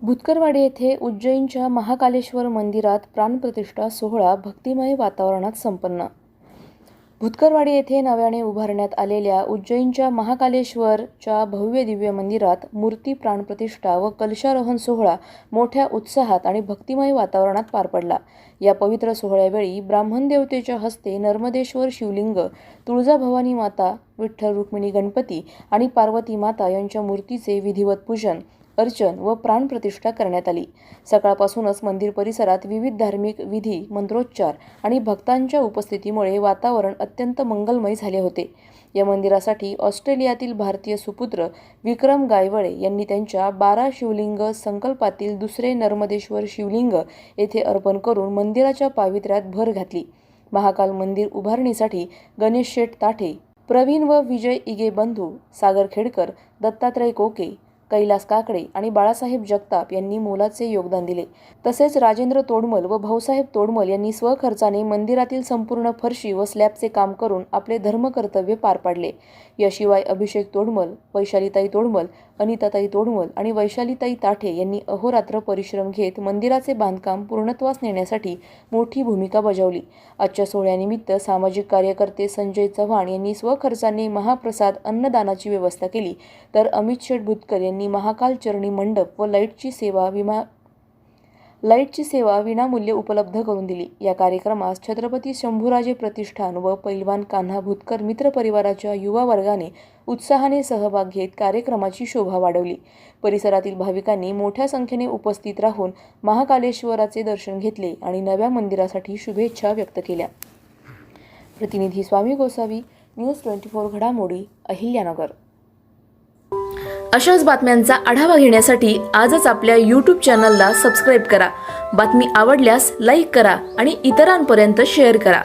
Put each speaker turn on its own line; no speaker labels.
भुतकरवाडी येथे उज्जैनच्या महाकालेश्वर मंदिरात प्राणप्रतिष्ठा सोहळा भक्तिमय वातावरणात संपन्न। भुतकरवाडी येथे नव्याने उभारण्यात आलेल्या उज्जैनच्या महाकालेश्वरच्या भव्य दिव्य मंदिरात मूर्ती प्राणप्रतिष्ठा व कलशारोहण सोहळा मोठ्या उत्साहात आणि भक्तिमय वातावरणात पार पडला। या पवित्र सोहळ्यावेळी ब्राह्मण देवतेच्या हस्ते नर्मदेश्वर शिवलिंग, तुळजाभवानी माता, विठ्ठल रुक्मिणी गणपती आणि पार्वती माता यांच्या मूर्तीचे विधिवत पूजन, अर्चन व प्राणप्रतिष्ठा करण्यात आली। सकाळपासूनच मंदिर परिसरात विविध धार्मिक विधी, मंत्रोच्चार आणि भक्तांच्या उपस्थितीमुळे वातावरण अत्यंत मंगलमय झाले होते। या मंदिरासाठी ऑस्ट्रेलियातील भारतीय सुपुत्र विक्रम गायवळे यांनी त्यांच्या 12 शिवलिंग संकल्पातील दुसरे नर्मदेश्वर शिवलिंग येथे अर्पण करून मंदिराच्या पावित्र्यात भर घातली। महाकाल मंदिर उभारणीसाठी गणेश शेठ ताठे, प्रवीण व विजय इगे बंधू, सागर खेडकर, दत्तात्रय कोके, कैलास काकडे आणि बाळासाहेब जगताप यांनी मोलाचे योगदान दिले। तसेच राजेंद्र तोडमल व भाऊसाहेब तोडमल यांनी स्वखर्चाने मंदिरातील संपूर्ण फरशी व स्लॅबचे काम करून आपले धर्मकर्तव्य पार पाडले। याशिवाय अभिषेक तोडमल, वैशालीताई तोडमल, अनिताताई तोडमल आणि वैशालीताई ताठे यांनी अहोरात्र परिश्रम घेत मंदिराचे बांधकाम पूर्णत्वास नेण्यासाठी मोठी भूमिका बजावली। आजच्या सोहळ्यानिमित्त सामाजिक कार्यकर्ते संजय चव्हाण यांनी स्वखर्चाने महाप्रसाद अन्नदानाची व्यवस्था केली, तर अमित शेठ भुतकर यांनी महाकाल चरणी मंडप व लाईटची सेवा विनामूल्य उपलब्ध करून दिली। या कार्यक्रमास छत्रपती शंभूराजे प्रतिष्ठान व पैलवान कान्हा भुतकर मित्र परिवाराच्या युवा वर्गाने उत्साहाने सहभाग घेत कार्यक्रमाची शोभा वाढवली। परिसरातील भाविकांनी मोठ्या संख्येने उपस्थित राहून महाकालेश्वराचे दर्शन घेतले आणि नव्या मंदिरासाठी शुभेच्छा व्यक्त केल्या। प्रतिनिधी स्वामी गोसावी, न्यूज 24 घडामोडी, अहिल्यानगर।
अशाच बातम्यांचा आढावा घेण्यासाठी आजच आपल्या YouTube चॅनलला सबस्क्राईब करा। बातमी आवडल्यास लाईक करा आणि इतरांपर्यंत शेअर करा।